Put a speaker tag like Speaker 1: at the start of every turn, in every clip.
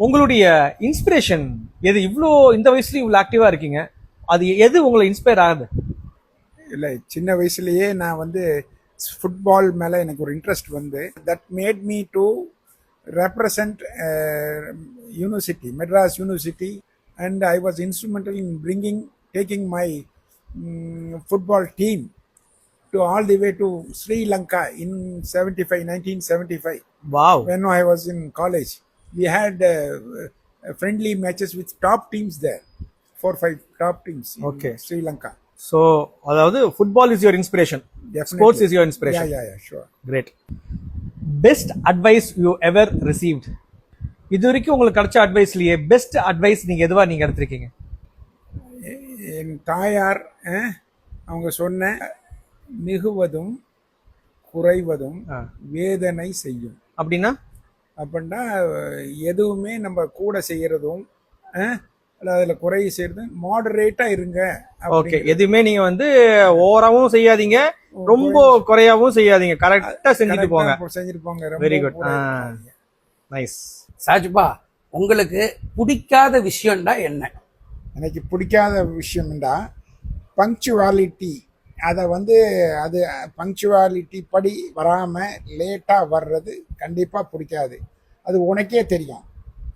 Speaker 1: உங்களுடைய இன்ஸ்பிரேஷன் எது? இவ்வளோ இந்த வயசுலயும் இவ்வளோ ஆக்டிவா இருக்கீங்க, அது எது உங்களை இன்ஸ்பயர் ஆகுது?
Speaker 2: இல்லை, சின்ன வயசுலேயே நான் வந்து ஃபுட்பால் மேலே எனக்கு ஒரு இன்ட்ரெஸ்ட் வந்து that made me to represent university, Madras university, and I was instrumental in bringing taking my football team to all the way to Sri Lanka in 1975.
Speaker 1: Wow.
Speaker 2: When I was in college, we had friendly matches with top teams there, 4-5 top teams in
Speaker 1: Okay.
Speaker 2: Sri Lanka.
Speaker 1: So அதாவது football is your inspiration, sports is your inspiration.
Speaker 2: Yeah, sure.
Speaker 1: Great. Best advice you ever received? இது வரைக்கும் உங்களுக்கு கிடைச்ச அட்வைஸ்லயே best advice நீங்க எதுவா நீங்க எடுத்திருக்கீங்க?
Speaker 2: என் தாயார் அவங்க சொன்ன மிகுவதும் குறைவதும் வேதனை செய்யும்
Speaker 1: அப்படின்னா
Speaker 2: எதுவுமே நம்ம கூட செய்யறதும் அதுல குறைய செய்யறதும் மாடரேட்டா இருங்க.
Speaker 1: ஓகே, எதுவுமே நீங்க வந்து ஓவராவும் செய்யாதீங்க, ரொம்ப குறையாவும் செய்யாதீங்க, கரெக்டா செஞ்சுட்டு போங்க. Very good, nice.
Speaker 3: சாஜ்பா, உங்களுக்கு பிடிக்காத விஷயம்டா என்ன?
Speaker 2: எனக்கு பிடிக்காத விஷயம்டா பங்க்சுவாலிட்டி. அதை வந்து அது பங்க்சுவாலிட்டி படி வராமல் லேட்டாக வர்றது கண்டிப்பாக பிடிக்காது. அது உனக்கே தெரியும்.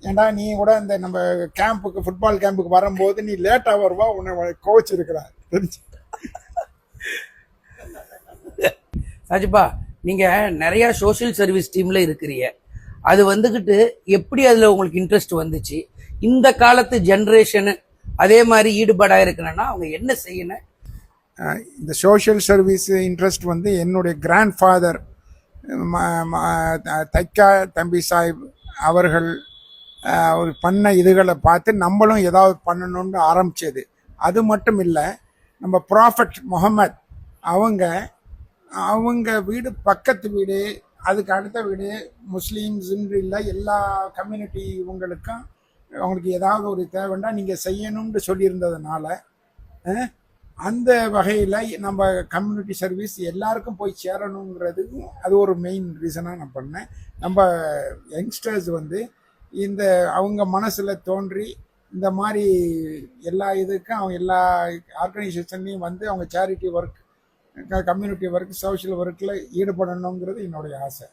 Speaker 2: ஏன்டா நீ கூட இந்த நம்ம கேம்புக்கு, ஃபுட்பால் கேம்புக்கு வரும்போது நீ லேட்டாக வருவா, உன்னை கோச் இருக்கிறார் தெரிஞ்சு.
Speaker 3: சாஜ்பா, நீங்கள் நிறையா சோஷியல் சர்வீஸ் டீமில் இருக்கிறீங்க. அது வந்துக்கிட்டு எப்படி அதில் உங்களுக்கு இன்ட்ரெஸ்ட் வந்துச்சு? இந்த காலத்து ஜென்ரேஷனு அதே மாதிரி ஈடுபாடாக இருக்கணும்னா அவங்க என்ன செய்யணும்?
Speaker 2: இந்த சோஷியல் சர்வீஸ் இன்ட்ரெஸ்ட் வந்து என்னுடைய கிராண்ட் ஃபாதர் தைக்கா தம்பி சாஹிப் அவர்கள் ஒரு பண்ண இதுகளை பார்த்து நம்மளும் ஏதாவது பண்ணணும்னு ஆரம்பிச்சது. அது மட்டும் இல்லை, நம்ம ப்ராஃபட் முகமது அவங்க வீடு பக்கத்து வீடு, அதுக்கு அடுத்த வீடு முஸ்லீம்ஸ் இல்லை, எல்லா கம்யூனிட்டி இவங்களுக்கும் அவங்களுக்கு ஏதாவது ஒரு தேவைன்னா நீங்கள் செய்யணும்னு சொல்லியிருந்ததுனால அந்த வகையில் நம்ம கம்யூனிட்டி சர்வீஸ் எல்லாருக்கும் போய் சேரணுங்கிறதுக்கும் அது ஒரு மெயின் ரீசனாக நான் பண்ணேன். நம்ம யங்ஸ்டர்ஸ் வந்து இந்த அவங்க மனசில் தோன்றி இந்த மாதிரி எல்லா இதுக்கும் அவங்க எல்லா ஆர்கனைசேஷன்லையும் வந்து அவங்க charity work, community work, social ஒர்க்கில் ஈடுபடணுங்கிறது என்னுடைய ஆசை.